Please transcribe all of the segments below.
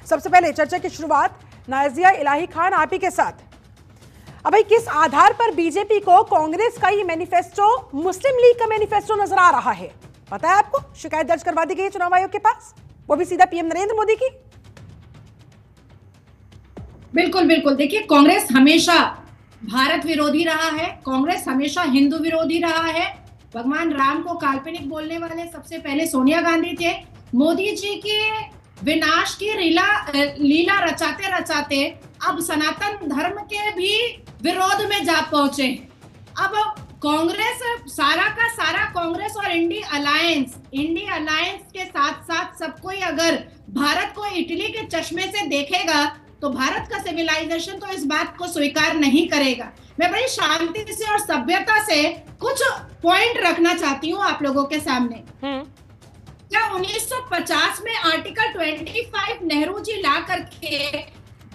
सबसे पहले चर्चा की शुरुआत नाजिया इलाही खान आप ही के साथ। अब भाई किस आधार पर बीजेपी को कांग्रेस का ये मैनिफेस्टो मुस्लिम लीग का मैनिफेस्टो नजर आ रहा है? पता है आपको? शिकायत दर्ज करवा दी गई है चुनाव आयोग के पास, वो भी सीधा पीएम नरेंद्र मोदी की। बिल्कुल बिल्कुल। देखिए, कांग्रेस हमेशा भारत विरोधी रहा है, कांग्रेस हमेशा हिंदू विरोधी रहा है। भगवान राम को काल्पनिक बोलने वाले सबसे पहले सोनिया गांधी थे। मोदी जी के विनाश की लीला रचाते रचाते अब सनातन धर्म के भी विरोध में जा पहुंचे। अब कांग्रेस सारा का सारा कांग्रेस और इंडी अलायंस के साथ साथ सब कोई अगर भारत को इटली के चश्मे से देखेगा तो भारत का सिविलाइजेशन तो इस बात को स्वीकार नहीं करेगा। मैं बड़ी शांति से और सभ्यता से कुछ पॉइंट रखना चाहती हूँ आप लोगों के सामने। क्या 1950 में आर्टिकल 25 नेहरू जी ला करके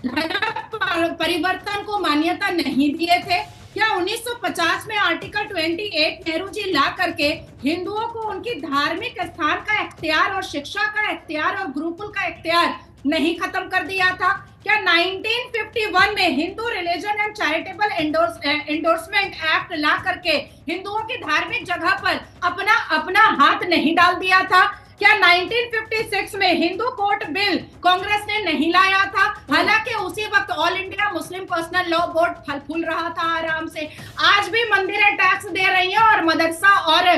धर्म परिवर्तन को मान्यता नहीं दिए थे? क्या 1950 में आर्टिकल 28 नेहरू जी ला करके हिंदुओं को उनकी धार्मिक स्थान का इख्तियार और शिक्षा का इख्तियार और गुरुकुल का इख्तियार नहीं खत्म कर दिया था? क्या 1951 में Hindu religion and charitable endorsement act ला करके हिंदुओं की धार्मिक जगह पर अपना हाथ नहीं डाल दिया था? क्या 1956 में हिंदू कोर्ट बिल कांग्रेस ने नहीं लाया था? हालांकि उसी वक्त all India Muslim personal law board फल फूल रहा था आराम से। आज भी मंदिरें टैक्स दे रही हैं और मदरसा और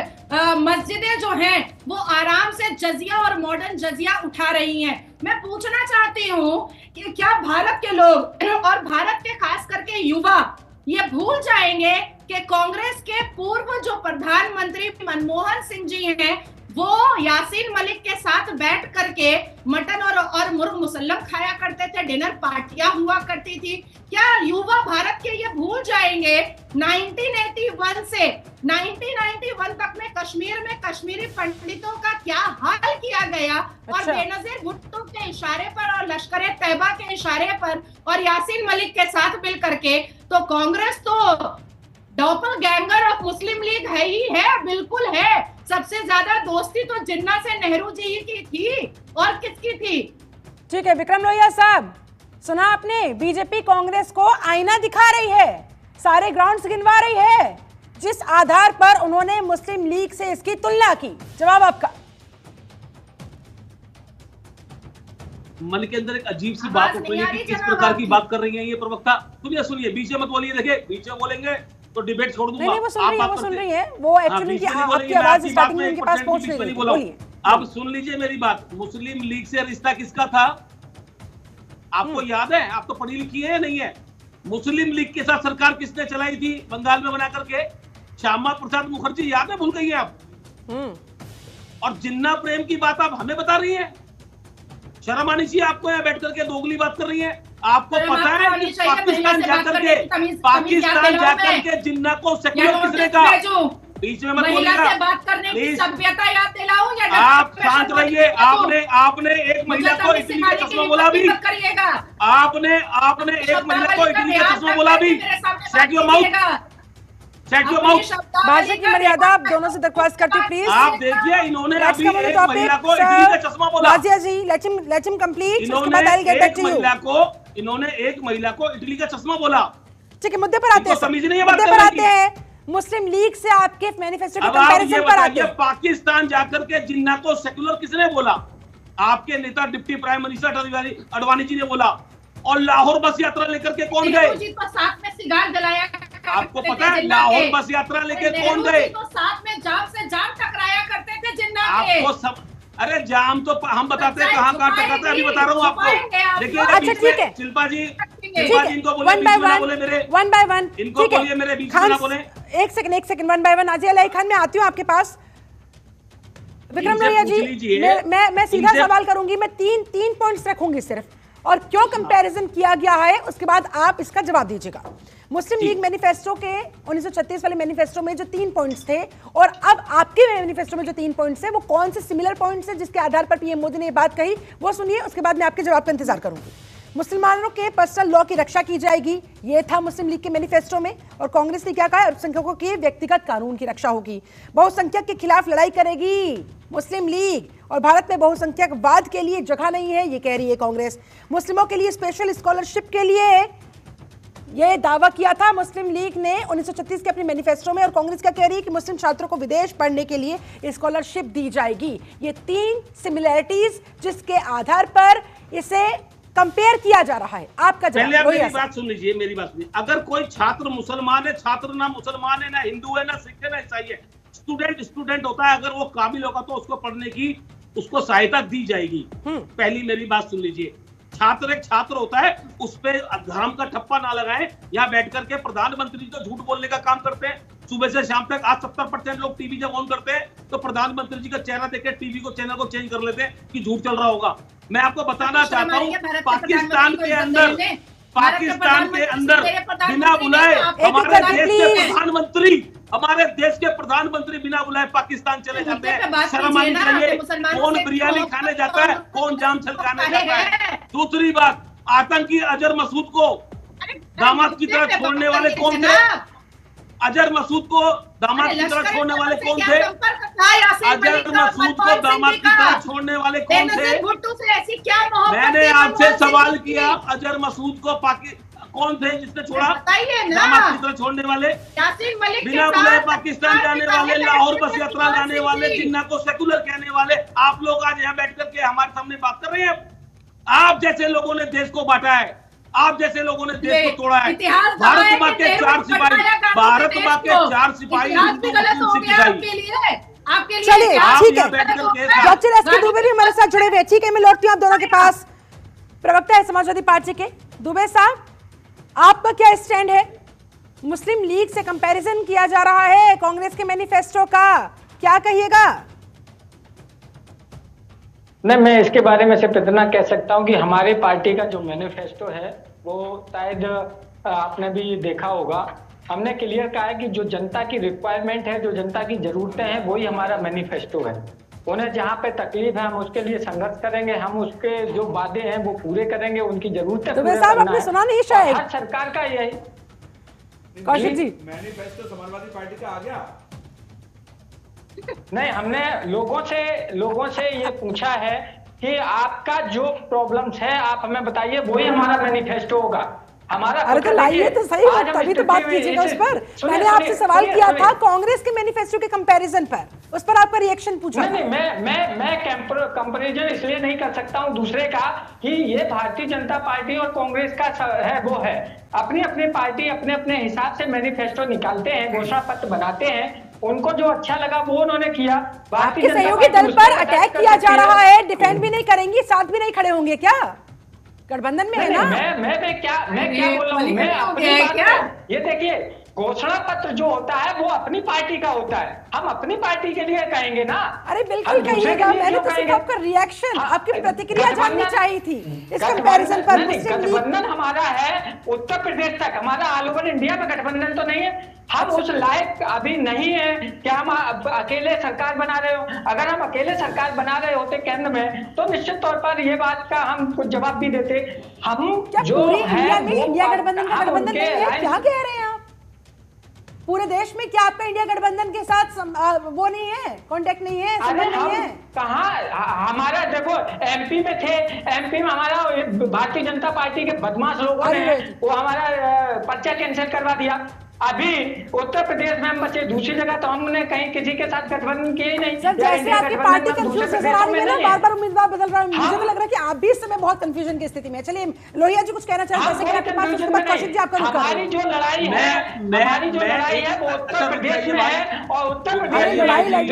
मस्जिदें जो हैं वो आराम से जजिया और मॉडर्न जजिया उठा रही हैं। मैं पूछना चाहती हूँ कि क्या भारत के लोग और भारत के खास करके युवा ये भूल जाएंगे कि कांग्रेस के पूर्व जो प्रधानमंत्री मनमोहन सिंह जी हैं वो यासीन मलिक के साथ बैठ करके मटन और मुर्ग मुसल्लम खाया करते थे, डिनर पार्टियां हुआ करती थी? क्या युवा भारत के ये भूल जाएंगे 1981 से 1991 तक में कश्मीर में कश्मीरी पंडितों का क्या हाल किया गया? और बेनजीर भुट्टो के इशारे पर और लश्कर तैयबा के इशारे पर और यासीन मलिक के साथ मिल करके तो कांग्रेस तो डॉपलगैंगर ऑफ मुस्लिम लीग है ही है, बिल्कुल है। सबसे ज्यादा दोस्ती तो जिन्ना से नेहरू जी की थी और किसकी थी? ठीक है विक्रम लोहिया साहब, सुना आपने? बीजेपी कांग्रेस को आईना दिखा रही है, सारे ग्राउंड्स गिनवा रही है, जिस आधार पर उन्होंने मुस्लिम लीग से इसकी तुलना की। जवाब आपका। मन के अंदर एक अजीब सी बात उठ रही है कि किस प्रकार की बात कर रही है ये प्रवक्ता। सुनिए बीच में मत बोलिए। देखिए बीच में बोलेंगे तो डिबेट छोड़ दूंगा। नहीं, वो सुन रही है वो एक्चुअली की आपकी आवाज स्टार्टिंग में उनके पास पहुंच रही है। बोलिए। आप सुन लीजिए मेरी बात। मुस्लिम लीग से रिश्ता किसका था आपको याद है? आप तो पढ़ी लिखी है या नहीं है? मुस्लिम लीग के साथ सरकार किसने चलाई थी बंगाल में बना करके? श्यामा प्रसाद मुखर्जी, याद है? भूल गई है आप? और जिन्ना प्रेम की बात आप हमें बता रही है? शर्म आनी चाहिए आपको। यहाँ बैठ करके दोगली बात कर रही है। आपको पता है कि पाकिस्तान जाकर के जिन्ना को सेक्युलर किसने कहा? बीच में मत बोलिएगा। बात करने की सभ्यता याद दिलाऊं या आप शांत रहिए। आपने एक महिला को इटली का चश्मा बोला भी। आपने एक महिला को इटली का चश्मा बोला भी। Shut your mouth. भाषा की मर्यादा आप दोनों से दरख्वास्त करती हूं प्लीज। आप देखिए इन्होंने अभी एक महिला को इटली का चश्मा बोला। Razia ji let him complete, उसके बाद I will get back to you. इन्होंने एक महिला को इटली का चश्मा बोला। ठीक है, मुद्दे पर आते हैं। मुस्लिम लीग से आपके मैनिफेस्टो के कंपैरिजन पर आते हैं। पाकिस्तान जाकर के जिन्ना को सेक्युलर किसने बोला? आपके नेता deputy prime minister Advani ji ने बोला। और लाहौर बस यात्रा लेकर के कौन गए? साथ में सिगार जलाया। आपको पता है लाहौर बस यात्रा लेकर कौन गए? तो साथ में जाम से जाम टकराया करते थे जिन्ना के। आपको सब अरे जाम तो हम बताते हैं कहाँ टकराते हैं, अभी बता रहा हूँ आपको। देखिए अच्छा ठीक है शिल्पा जी इनको बोलिए वन बाय वन इनको बोलिए मेरे बीच में ना बोले। एक second one by one. Nazia Ilahi Khan मैं आती हूँ आपके पास। विक्रम लोहिया जी मैं सीधा सवाल करूंगी। मैं तीन पॉइंट्स रखूंगी सिर्फ, और क्यों कंपैरिजन किया गया है उसके बाद आप इसका जवाब दीजिएगा। मुस्लिम लीग मैनिफेस्टो के 1936 वाले मैनिफेस्टो में जो 3 पॉइंट्स थे और अब आपके मैनिफेस्टो में जो 3 पॉइंट्स है वो कौन से सिमिलर पॉइंट्स है जिसके आधार पर पीएम मोदी ने ये बात कही, वो सुनिए, उसके बाद मैं आपके जवाब का इंतजार करूंगी। मुसलमानों के पर्सनल लॉ की रक्षा की जाएगी, ये था मुस्लिम लीग के मैनिफेस्टो में। और कांग्रेस ने क्या कहा? अल्पसंख्यकों के व्यक्तिगत कानून की रक्षा होगी। बहुसंख्यक के खिलाफ लड़ाई करेगी मुस्लिम लीग, और भारत में बहुसंख्यकवाद के लिए जगह नहीं है, ये कह रही है कांग्रेस। मुस्लिमों के लिए स्पेशल स्कॉलरशिप के लिए ये दावा किया था मुस्लिम लीग ने 1936 के अपने मैनिफेस्टो में, और कांग्रेस क्या कह रही है कि मुस्लिम छात्रों को विदेश पढ़ने के लिए स्कॉलरशिप दी जाएगी। ये तीन सिमिलैरिटीज जिसके आधार पर इसे कंपेयर किया जा रहा है। आपका पहले आप मेरी बात सुन लीजिए, मेरी बात सुनिए। अगर कोई छात्र मुसलमान है, छात्र ना मुसलमान है, ना हिंदू है, ना सिख है, ना ईसाई है, स्टूडेंट होता है, अगर वो काबिल होगा तो उसको पढ़ने की उसको सहायता दी जाएगी। पहली मेरी बात सुन लीजिए। छात्र एक छात्र होता है, उस पे धर्म का ठप्पा ना लगाएं। यहाँ बैठ करके प्रधानमंत्री तो झूठ बोलने का काम करते हैं सुबह से शाम तक। आज 70% लोग टीवी जब ऑन करते हैं तो प्रधानमंत्री जी का चेहरा देख टीवी को चैनल को चेंज कर लेते हैं कि झूठ चल रहा होगा। मैं आपको बताना चाहता हूँ, पाकिस्तान के अंदर बिना बुलाए हमारे देश के प्रधानमंत्री बिना बुलाए पाकिस्तान चले जाते हैं। शर्म आनी चाहिए। कौन बिरयानी खाने जाता है, कौन जाम छलकाने जाता है। दूसरी बात, आतंकी अजहर मसूद को दामाद की तरह छोड़ने वाले कौन थे? अजहर मसूद को दामाद की तरह छोड़ने वाले कौन थे? अजहर मसूद को दामाद की तरह छोड़ने वाले कौन थे? मैंने आपसे सवाल किया, अजहर मसूद को कौन थे जिसने छोड़ा? दामाद की तरह छोड़ने वाले, बिना बुलाए पाकिस्तान जाने वाले, लाहौर बस यात्रा लाने वाले, जिन्ना को सेकुलर कहने वाले। आप लोग आज यहाँ बैठ करके हमारे सामने बात कर रहे हैं। आप जैसे लोगों ने देश को बांटा है, आप जैसे लोगों ने देश को तोड़ा है। भारत माँ के 4 सिपाही, भारत माँ के 4 सिपाही चलिए ठीक है। डॉक्टर एस के दुबे भी हमारे साथ जुड़े हुए। ठीक है, मैं लौटती हूँ आप दोनों के पास। प्रवक्ता है समाजवादी पार्टी के दुबे साहब, आपका क्या स्टैंड है? मुस्लिम लीग से कंपैरिजन किया जा रहा है कांग्रेस के मैनिफेस्टो का, क्या कहिएगा? नहीं, मैं इसके बारे में सिर्फ इतना कह सकता हूं कि हमारे पार्टी का जो मैनिफेस्टो है वो शायद आपने भी देखा होगा। हमने क्लियर कहा है कि जो जनता की रिक्वायरमेंट है, जो जनता की जरूरतें हैं, वही हमारा मैनिफेस्टो है। उन्हें जहाँ पे तकलीफ है हम उसके लिए संघर्ष करेंगे, हम उसके जो वादे हैं वो पूरे करेंगे, उनकी जरूरतें पूरे करना है। आपने सुना नहीं शायद हर सरकार का यही। कौशिक जी, मैनिफेस्टो समाजवादी पार्टी का आ गया? नहीं, हमने लोगों से ये पूछा है कि आपका जो प्रॉब्लम्स है आप हमें बताइए, वही हमारा मैनिफेस्टो होगा। हमारा अरे तो लाइए तो सही, तभी तो बात कीजिएगा उस पर। मैंने आपसे सवाल किया था कांग्रेस के मैनिफेस्टो के कंपैरिजन पर, उस पर आपका रिएक्शन पूछा। नहीं, मैं कंपैरिजन इसलिए नहीं कर सकता हूं दूसरे का कि ये भारतीय जनता पार्टी और कांग्रेस का है, वो है अपनी अपनी पार्टी अपने अपने हिसाब से मैनिफेस्टो निकालते हैं, घोषणा पत्र बनाते हैं। उनको जो अच्छा लगा वो उन्होंने किया। आपके सहयोगी दल पर अटैक किया जा रहा है, डिफेंड भी नहीं करेंगी, साथ भी नहीं खड़े होंगे क्या? गठबंधन में है ना? मैं क्या बोल रहा हूँ, मैं अपनी बात, ये देखिए, घोषणा पत्र जो होता है वो अपनी पार्टी का होता है, हम अपनी पार्टी के लिए कहेंगे ना। अरे बिल्कुल कहिएगा, मैंने तो सिर्फ आपका रिएक्शन, आपकी प्रतिक्रिया जाननी चाहिए थी इस कंपैरिजन पर। गठबंधन हमारा है उत्तर प्रदेश तक, हमारा ऑल ओवर इंडिया में गठबंधन तो नहीं है। हम उस लायक अभी नहीं है कि हम अकेले सरकार बना रहे हो। अगर हम अकेले सरकार बना रहे होते केंद्र में तो निश्चित तौर पर ये बात का हम कुछ जवाब भी देते। हम जो है इंडिया गठबंधन का गठबंधन नहीं है, क्या कह रहे हैं आप? पूरे देश में क्या आपका इंडिया गठबंधन के साथ वो नहीं है, कांटेक्ट नहीं है, संबंध नहीं है? कहाँ हमारा, देखो एमपी में थे, एमपी में हमारा भारतीय जनता पार्टी के बदमाश लोगों ने वो हमारा पर्चा कैंसिल करवा दिया। अभी उत्तर प्रदेश में हम बचे, दूसरी जगह तो हमने कहीं किसी के साथ गठबंधन किया ही नहीं। सर, जैसे आपकी पार्टी कंफ्यूज नजर आ रही है ना, बार-बार उम्मीदवार बदल रहा है, मुझे तो लग रहा है कि आप भी इस समय बहुत कंफ्यूजन की स्थिति में। चलिए लोहिया जी कुछ कहना चाहते हैं, जैसे कि आपके पास, उसके बाद कौशिक जी आपका रुख करेंगे। हमारी जो लड़ाई है वो उत्तर प्रदेश में है, और उत्तर प्रदेश में